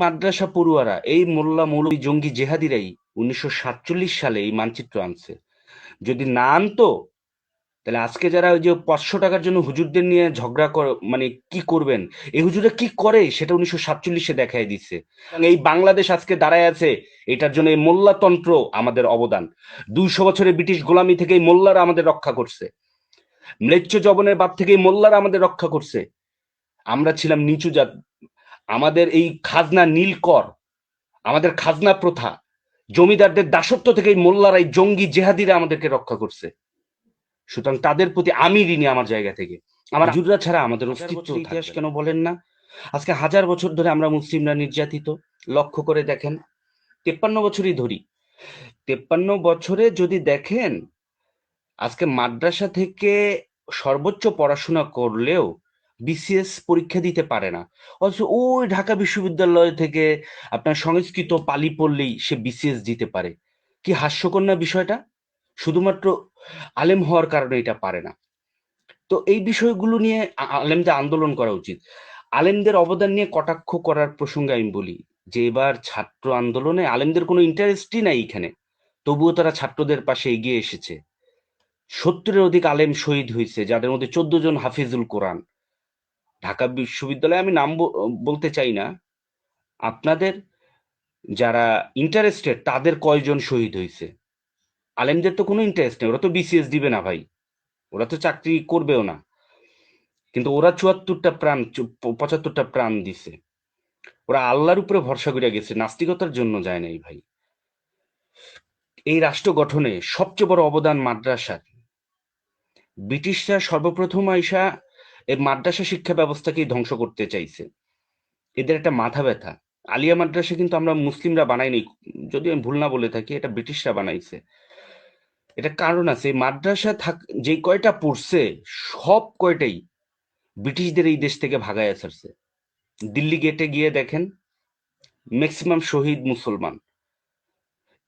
মাদ্রাসা পড়ুয়ারা এই মোল্লা মৌলভী জঙ্গি জেহাদিরাই 1947 সালে এই মানচিত্র আনছে। যদি না আনতো তাহলে আজকে যারা ওই যে 500 টাকার জন্য হুজুরদের নিয়ে ঝগড়া মানে কি করবেন, এই হুজুরা কি করে সেটা 1947-এ দেখাই দিচ্ছে। এই বাংলাদেশ আজকে দাঁড়ায় আছে এটার জন্য এই মোল্লাতন্ত্র আমাদের অবদান। 200 বছরের ব্রিটিশ গোলামি থেকে এই মোল্লারা আমাদের রক্ষা করছে। ম্লেচ্ছ জবনের বাপ থেকে এই মোল্লারা আমাদের রক্ষা করছে। আমরা ছিলাম নিচু জাত। আমাদের এই খাজনা নীলকর, আমাদের খাজনা প্রথা, জমিদারদের দাসত্ব থেকে এই মোল্লারা, এই জঙ্গি জেহাদিরা আমাদেরকে রক্ষা করছে। সুতরাং তাদের প্রতি আমি ঋণী আমার জায়গা থেকে। আমার হুজুররা ছাড়া আমাদের অস্তিত্ব ইতিহাস কেন বলেন না? আজকে 1000 বছর ধরে আমরা মুসলিমরা নির্যাতিত। লক্ষ্য করে দেখেন, 53 বছরই ধরি, 53 বছরে যদি দেখেন, আজকে মাদ্রাসা থেকে সর্বোচ্চ পড়াশোনা করলেও বিসিএস পরীক্ষা দিতে পারে না। অথচ ওই ঢাকা বিশ্ববিদ্যালয় থেকে আপনার সংস্কৃত পালি পড়লেই সে বিসিএস দিতে পারে। কি হাস্যকর না বিষয়টা? শুধুমাত্র আলেম হওয়ার কারণে এটা পারে না। তো এই বিষয়গুলো নিয়ে আলেমদের আন্দোলন করা উচিত। আলেমদের অবদান নিয়ে কটাক্ষ করার প্রসঙ্গে আমি বলি যে এবার ছাত্র আন্দোলনে আলেমদের কোনো ইন্টারেস্টই নাই এখানে, তবুও তারা ছাত্রদের পাশে এগিয়ে এসেছে। 70-এর অধিক আলেম শহীদ হয়েছে, যাদের মধ্যে 14 জন হাফিজুল কোরআন। ঢাকা বিশ্ববিদ্যালয়ে আমি নাম বলতে চাই না, আপনাদের যারা ইন্টারেস্টেড তাদের কয়জন শহীদ হয়েছে? আলেমদের তো কোনো ইন্টারেস্ট নেই, ওরা তো বিসিএস দিবে না ভাই, ওরা তো চাকরি করবেও না, কিন্তু ওরা 75টা প্রাণ দিছে। ওরা আল্লাহর উপরে ভরসা করে গেছে, নাস্তিকতার জন্য যায় নাই ভাই। এই রাষ্ট্র গঠনে সবচেয়ে বড় অবদান মাদ্রাসার। ব্রিটিশরা সর্বপ্রথম আইসা এই মাদ্রাসা শিক্ষা ব্যবস্থাকেই ধ্বংস করতে চাইছে। এদের একটা মাথা ব্যথা। আলিয়া মাদ্রাসা কিন্তু আমরা মুসলিমরা বানাইনি, যদি আমি ভুল না বলে থাকি, এটা ব্রিটিশরা বানাইছে। এটা কারণ আছে, এই মাদ্রাসা যে কয়টা পড়ছে সব কয়টাই ব্রিটিশদের এই দেশ থেকে ভাগায় ছাড়ছে। দিল্লি গেটে গিয়ে দেখেন, ম্যাক্সিমাম শহীদ মুসলমান।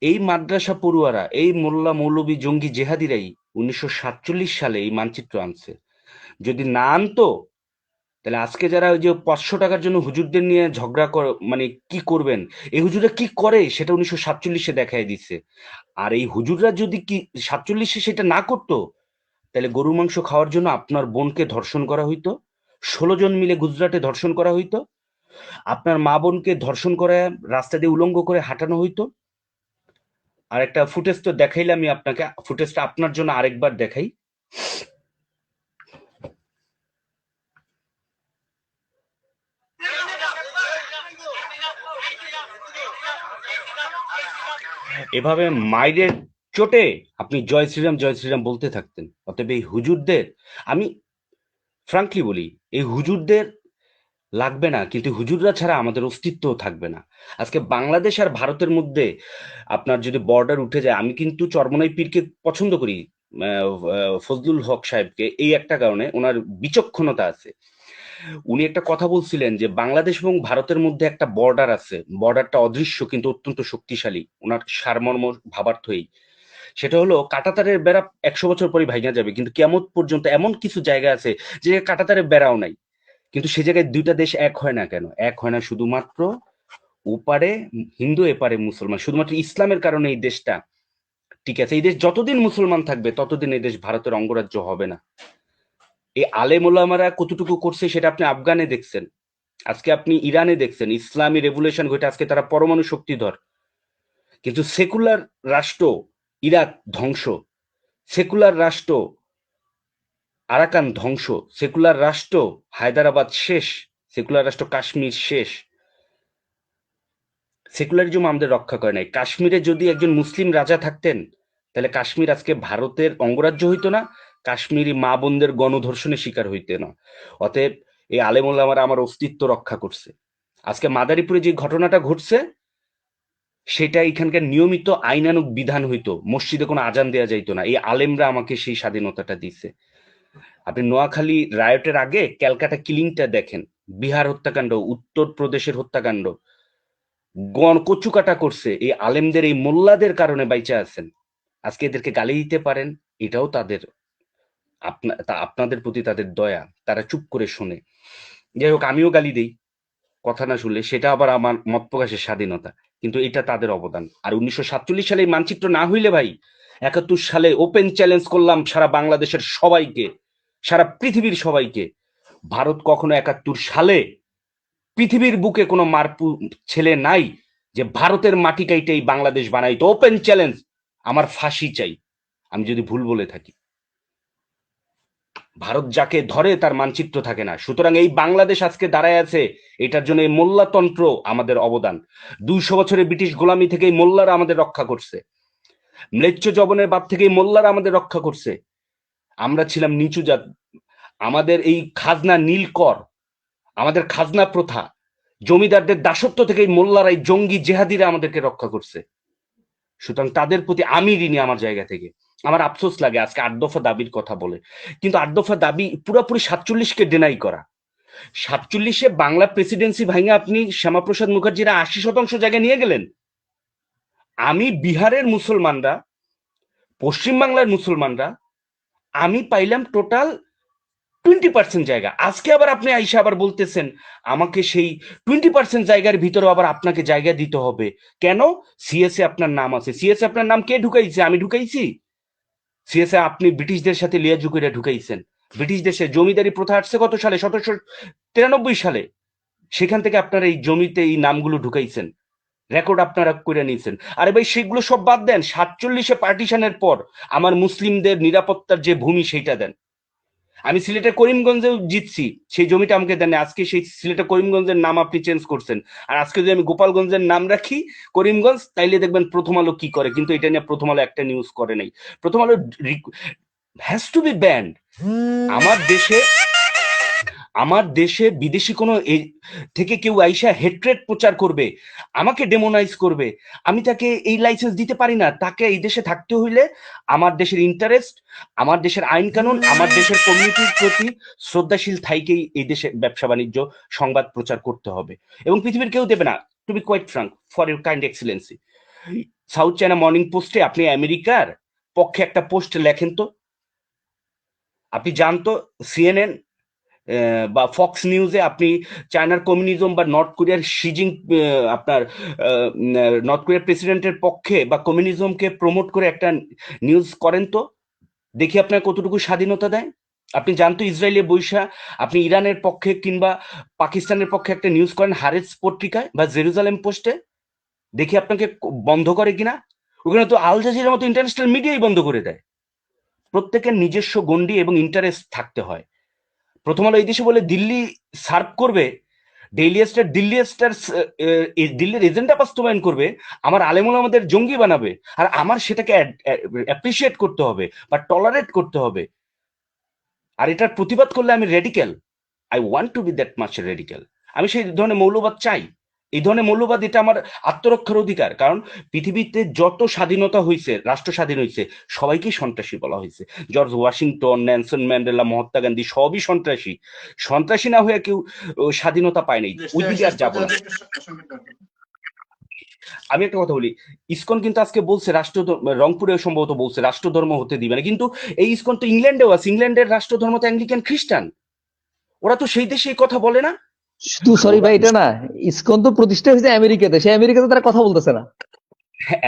এই মাদ্রাসা পড়ুয়ারা, এই মোল্লা মৌলভী জঙ্গি জেহাদিরাই 1947 সালে এই মানচিত্র আনছে। যদি না আনতো তাহলে আজকে যারা ওই যে 500 টাকার জন্য হুজুরদের নিয়ে ঝগড়া মানে কি করবেন, এই হুজুরা কি করে সেটা 1947-এ দেখাই দিচ্ছে। আর এই হুজুররা যদি কি 47-এ সেটা না করতো, তাহলে গরু মাংস খাওয়ার জন্য আপনার বোনকে ধর্ষণ করা হইতো, 16 জন মিলে গুজরাটে ধর্ষণ করা হইতো, আপনার মা বোনকে ধর্ষণ করে রাস্তা দিয়ে উলঙ্গ করে হাঁটানো হইতো। আর একটা ফুটেজ তো দেখাইলে আমি আপনাকে, ফুটেজটা আপনার জন্য আরেকবার দেখাই। এভাবে মায়ের চোটে আপনি জয় শ্রীরাম জয় শ্রীরাম বলতে থাকতেন। অতএব এই হুজুরদের আমি ফ্রাঙ্কলি বলি, এই হুজুরদের লাগবে না, কিন্তু হুজুররা ছাড়া আমাদের অস্তিত্বও থাকবে না। আজকে বাংলাদেশ আর ভারতের মধ্যে আপনার যদি বর্ডার উঠে যায়, আমি কিন্তু চরমনাই পীরকে পছন্দ করি, ফজলুল হক সাহেবকে, এই একটা কারণে, ওনার বিচক্ষণতা আছে। উনি একটা কথা বলছিলেন যে বাংলাদেশ এবং ভারতের মধ্যে একটা বর্ডার আছে, বর্ডারটা অদৃশ্য কিন্তু অত্যন্ত শক্তিশালী, ওনার সারমর্ম ভাবার্থই। সেটা হলো কাঁটাতারের বেড়া 100 বছর পরে ভাঙা যাবে, কিন্তু কিয়ামত পর্যন্ত এমন কিছু জায়গা আছে যে কাঁটাতারের বেড়াও নাই, কিন্তু সে জায়গায় দুইটা দেশ এক হয় না কেন? এক হয় না শুধুমাত্র ওপারে হিন্দু এপারে মুসলমান, শুধুমাত্র ইসলামের কারণে এই দেশটা ঠিক আছে। এই দেশ যতদিন মুসলমান থাকবে ততদিন এই দেশ ভারতের অঙ্গরাজ্য হবে না। এই আলেম ওলামারা কতটুকু করছে সেটা আপনি আফগানে দেখছেন, আজকে আপনি ইরানে দেখছেন, ইসলামী রেভুলেশন ঘটে আজকে তারা পরমাণু শক্তিধর। কিন্তু সেকুলার রাষ্ট্র ইরাক ধ্বংস, সেকুলার রাষ্ট্র আরাকান ধ্বংস, সেকুলার রাষ্ট্র হায়দ্রাবাদ শেষ, সেকুলার রাষ্ট্র কাশ্মীর শেষ। সেকুলারিজম আমাদের রক্ষা করে নাই। কাশ্মীরে যদি একজন মুসলিম রাজা থাকতেন তাহলে কাশ্মীর আজকে ভারতের অঙ্গরাজ্য হইতো না, কাশ্মীরি মা বোনদের গণধর্ষণের শিকার হইতে না। অতএব এই আলেম ওলামারা আমার অস্তিত্ব রক্ষা করছে। আজকে মাদারীপুরে যে ঘটনাটা ঘটছে সেটা এখানকার নিয়মিত আইনানুগ বিধান হইতো, মসজিদে কোনো আজান দেওয়া যাইতো না, এই আলেমরা আমাকে সেই স্বাধীনতাটা দিছে। আপনি নোয়াখালী রায়টের আগে ক্যালকাটা কিলিংটা দেখেন, বিহার হত্যাকাণ্ড, উত্তরপ্রদেশের হত্যাকাণ্ড, কচুকাটা করছে এই আলেমদের, এই মোল্লাদের কারণে বাইচা আছেন। আজকে এদেরকে গালি দিতে পারেন, এটাও তাদের আপনাদের প্রতি তাদের দয়া, তারা চুপ করে শোনে। যাই হোক, আমিও গালি দেই, কথা না শুনলে সেটা আবার আমার মত প্রকাশের স্বাধীনতা, কিন্তু এটা তাদের অবদান। আর 1947 সালে এই মানচিত্র না হইলে ভাই, 71 সালে ওপেন চ্যালেঞ্জ করলাম সারা বাংলাদেশের সবাইকে, সারা পৃথিবীর সবাইকে, ভারত কখনো 71 সালে পৃথিবীর বুকে কোনো মারপু ছেলে নাই যে ভারতের মাটি কাইটে এই বাংলাদেশ বানাইতো। ওপেন চ্যালেঞ্জ, আমার ফাঁসি চাই আমি যদি ভুল বলে থাকি। ভারত যাকে ধরে তার মানচিত্র থাকে না। সুতরাং এই বাংলাদেশ আজকে দাঁড়ায় আছে, এটার জন্য এই মোল্লাতন্ত্র আমাদের অবদান। 200 বছরের ব্রিটিশ গোলামি থেকে এই মোল্লারা আমাদের রক্ষা করছে, ম্লেচ্ছ জবনের বাপ থেকে এই মোল্লারা আমাদের রক্ষা করছে। আমরা ছিলাম নিচু জাত, আমাদের এই খাজনা নীলকর, আমাদের খাজনা প্রথা, জমিদারদের দাসত্ব থেকে এই মোল্লারা, এই জঙ্গি জেহাদিরা আমাদেরকে রক্ষা করছে। সুতরাং তাদের প্রতি আমি ঋণী আমার জায়গা থেকে। আমার আফসোস লাগে আজকে 8 দফা দাবির কথা বলে, কিন্তু 8 দফা দাবি পুরোপুরি 47কে ডিনাই করা। 47-এ বাংলা প্রেসিডেন্সি ভাঙে আপনি শ্যামাপ্রসাদ মুখার্জিরা 80% জায়গা নিয়ে গেলেন। আমি বিহারের মুসলমানরা, পশ্চিমবাংলার মুসলমানরা, আমি পাইলাম টোটাল 20% জায়গা। আজকে আবার আপনি আইসা আবার বলতেছেন আমাকে সেই 20% জায়গার ভিতরে আবার আপনাকে জায়গা দিতে হবে। কেন? সিএসএ আপনার নাম আছে। সিএসএ আপনার নাম কে ঢুকাইছে? আমি ঢুকাইছি? সিএসএ আপনি ব্রিটিশদের সাথে লিয়াজু করে ঢুকাইছেন। ব্রিটিশ দেশে জমিদারি প্রথা আসছে কত সালে? 1793 সালে। সেখান থেকে আপনারা এই জমিতে এই নামগুলো ঢুকাইছেন, রেকর্ড আপনারা করে নিয়েছেন। আরে ভাই সেগুলো সব বাদ দেন, 47-এ পার্টিশনের পর আমার মুসলিমদের নিরাপত্তার যে ভূমি সেইটা দেন। আমি সিলেটের করিমগঞ্জেও জিতছি, সেই জমিটা আমাকে দেন। আজকে সেই সিলেটের করিমগঞ্জের নাম আপনি চেঞ্জ করছেন, আর আজকে যদি আমি গোপালগঞ্জের নাম রাখি করিমগঞ্জ, তাইলে দেখবেন প্রথম আলো কি করে। কিন্তু এটা নিয়ে প্রথম আলো একটা নিউজ করে নাই। প্রথম আলো হ্যাজ টু বি ব্যান্ড। আমার দেশে, আমার দেশে বিদেশি কোনো থেকে কেউ আইসা হেট্রেট প্রচার করবে, আমাকে ডেমোনাইজ করবে, আমি তাকে এই লাইসেন্স দিতে পারি না। তাকে এই দেশে থাকতে হইলে আমার দেশের ইন্টারেস্ট, আমার দেশের আইন কানুন, আমার দেশের কমিউনিটির প্রতি শ্রদ্ধাশীল থাইকেই এই দেশে ব্যবসা বাণিজ্য সংবাদ প্রচার করতে হবে, এবং পৃথিবীর কেউ দেবে না। To be quite frank, for your kind excellency, South China Morning পোস্টে আপনি আমেরিকার পক্ষে একটা পোস্ট লেখেন তো। আপনি জানতো সিএনএন বা ফক্স নিউজে আপনি চায়নার কমিউনিজম বা নর্থ কোরিয়ার শিজিং, আপনার নর্থ কোরিয়ার প্রেসিডেন্টের পক্ষে বা কমিউনিজমকে প্রমোট করে একটা নিউজ করেন তো, দেখি আপনার কতটুকু স্বাধীনতা দেয়। আপনি জানতো ইসরায়েলে বৈশা আপনি ইরানের পক্ষে কিংবা পাকিস্তানের পক্ষে একটা নিউজ করেন হারেস পত্রিকায় বা জেরুজালেম পোস্টে, দেখি আপনাকে বন্ধ করে কিনা। ওখানে তো আল জাজিরার মতো ইন্টারন্যাশনাল মিডিয়াই বন্ধ করে দেয়। প্রত্যেকের নিজস্ব গণ্ডি এবং ইন্টারেস্ট থাকতে হয়। প্রথম আলো এই দেশে বলে দিল্লি সার্ভ করবে, ডেইলি স্টার, দিল্লি স্টার দিল্লির এজেন্ডা বাস্তবায়ন করবে, আমার আলেমুল আমাদের জঙ্গি বানাবে, আর আমার সেটাকে অ্যাপ্রিসিয়েট করতে হবে বা টলারেট করতে হবে। আর এটার প্রতিবাদ করলে আমি radical. I want to be that much radical. আমি সেই ধরনের মৌলবাদ চাই। এই ধরনের মৌলবাদ, এটা আমার আত্মরক্ষার অধিকার। কারণ পৃথিবীতে যত স্বাধীনতা হয়েছে, রাষ্ট্র স্বাধীন হয়েছে, সবাইকেই সন্ত্রাসী বলা হয়েছে। George Washington, Nelson Mandela, Mahatma Gandhi সবই সন্ত্রাসী। সন্ত্রাসী না হয়ে কেউ স্বাধীনতা পায় নাই। ওইদিকে আর যাবো না। আমি একটা কথা বলি, ইসকন কিন্তু আজকে বলছে রাষ্ট্র, রংপুরে সম্ভবত বলছে রাষ্ট্রধর্ম হতে দিবে না, কিন্তু এই ইসকন তো ইংল্যান্ডেও আছে। ইংল্যান্ডের রাষ্ট্রধর্ম তো অ্যাংলিকান খ্রিস্টান, ওরা তো সেই দেশে এই কথা বলে না। শুধু সরি ভাই, এটা না, ইসকন তো প্রতিষ্ঠা হয়েছে আমেরিকাতে, সেই আমেরিকাতে তারা কথা বলতেছে না।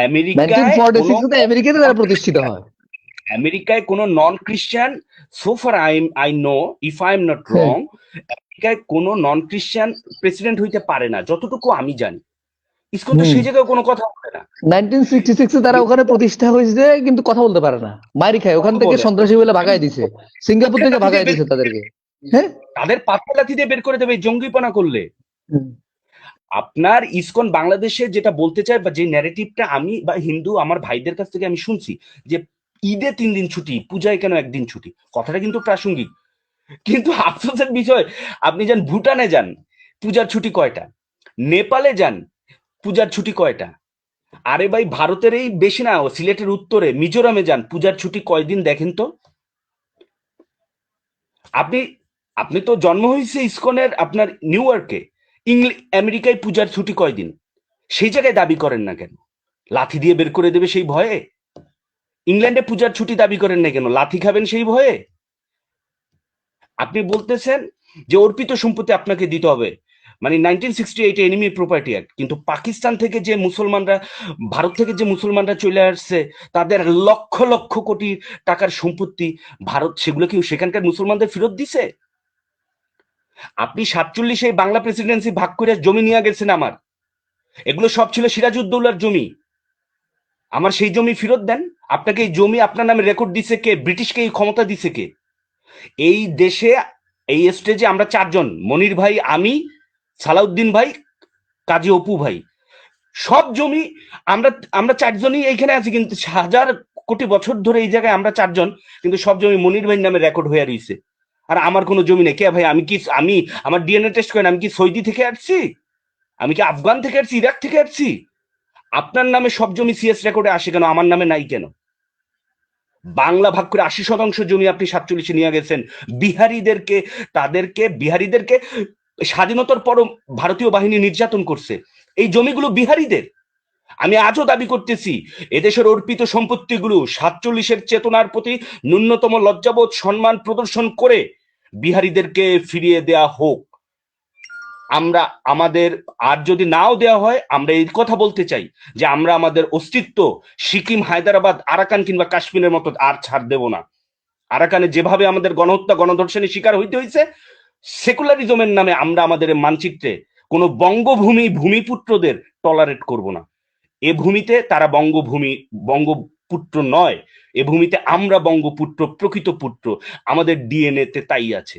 আমেরিকায় 1946 আমেরিকাতে তারা প্রতিষ্ঠিত হয়। আমেরিকায় কোন নন খ্রিস্টান, so far I know, if I am not wrong, আমেরিকায় কোন নন খ্রিস্টান প্রেসিডেন্ট হইতে পারে না, যতটুকু আমি জানি। ইসকন তো সেই জায়গায় কোনো কথা বলে না। 1966 তারা ওখানে প্রতিষ্ঠা হয়েছে, কিন্তু কথা বলতে পারে না, মারি খায় ওখান থেকে, সন্ত্রাসী বলে ভাগাই দিছে, সিঙ্গাপুর থেকে ভাগাই দিছে তাদেরকে। হ্যাঁ, তাদের পাথর লাথি দিয়ে বের করে দেবে জঙ্গিপনা করলে। আপনার ইসকন বাংলাদেশে যেটা বলতে চায় বা যে ন্যারেটিভটা আমি বা হিন্দু আমার ভাইদের কাছ থেকে আমি শুনছি, যে ঈদে 3 দিন ছুটি, পূজায় কেন 1 দিন ছুটি, কথাটা কিন্তু প্রাসঙ্গিক। কিন্তু আফসোসের বিষয়, আপনি যান ভুটানে যান, পূজার ছুটি কয়টা? নেপালে যান, পূজার ছুটি কয়টা? আরে ভাই ভারতের এই বেশি না, সিলেটের উত্তরে মিজোরামে যান, পূজার ছুটি কয়দিন দেখেন তো। আপনি আপনি তো জন্ম হয়েছে ইসকনের আপনার নিউ ইয়র্কে, আমেরিকায় পূজার ছুটি কয়দিন? সেই জায়গায় দাবি করেন না কেন? লাথি দিয়ে বের করে দেবে সেই ভয়ে? ইংল্যান্ডে পূজার ছুটি দাবি করেন না কেন? লাথি খাবেন সেই ভয়ে? আপনি বলতেছেন যে অর্পিত সম্পত্তি আপনাকে দিতে হবে, মানে 1968 এনিমি প্রপার্টি অ্যাক্ট, কিন্তু পাকিস্তান থেকে যে মুসলমানরা, ভারত থেকে যে মুসলমানরা চলে আসছে, তাদের লক্ষ লক্ষ কোটি টাকার সম্পত্তি, ভারত সেগুলো কি সেখানকার মুসলমানদের ফেরত দিছে? আপনি 47-এ বাংলা প্রেসিডেন্সি ভাগ করে জমি নিয়ে গেছেন আমার, এগুলো সব ছিল সিরাজউদ্দৌলার জমি, আমার সেই জমি ফেরত দেন। আপনাকে এই জমি আপনার নামে রেকর্ড দিছে কে? ব্রিটিশকে এই ক্ষমতা দিছে কে? এই দেশে এই স্টেজে আমরা চারজন, মনির ভাই, আমি, সালাউদ্দিন ভাই, কাজী অপু ভাই, সব জমি আমরা আমরা চারজনই এইখানে আছি, কিন্তু হাজার কোটি বছর ধরে এই জায়গায় আমরা চারজন, কিন্তু সব জমি মনির ভাইয়ের নামে রেকর্ড হয়ে রয়েছে। আর আমার কোনো জমি নেই। কে ভাই, আমি আমার ডিএনএ টেস্ট করেন, আমি কি সৌদি থেকে আসছি? আমি কি আফগান থেকে আসছি, ইরাক থেকে আসছি? আপনার নামে সব জমি সিএস রেকর্ডে আসে কেন, আমার নামে নাই কেন? বাংলা ভাগ করে 80% জমি আপনি 47-এ নিয়ে গেছেন বিহারীদেরকে। বিহারীদেরকে স্বাধীনতার পরও ভারতীয় বাহিনী নির্যাতন করছে, এই জমিগুলো বিহারীদের। আমি আজও দাবি করতেছি, এদেশের অর্পিত সম্পত্তিগুলো 47-এর চেতনার প্রতি ন্যূনতম লজ্জাবোধ সম্মান প্রদর্শন করে বিহারীদেরকে ফিরিয়ে দেয়া হোক। আমরা আমাদের, আর যদি নাও দেওয়া হয়, আমরা এই কথা বলতে চাই যে আমরা আমাদের অস্তিত্ব সিকিম, হায়দ্রাবাদ, আরাকান কিংবা কাশ্মীরের মতো আর ছাড় দেব না। আরাকানে যেভাবে আমাদের গণহত্যা, গণধর্ষণের শিকার হইতে হয়েছে, সেকুলারিজমের নামে আমরা আমাদের মানচিত্রে কোনো বঙ্গভূমি ভূমিপুত্রদের টলারেট করব না। এ ভূমিতে তারা বঙ্গপুত্র নয়, এ ভূমিতে আমরা বঙ্গপুত্র, প্রকৃত পুত্র, আমাদের ডিএনএ তে তাই আছে।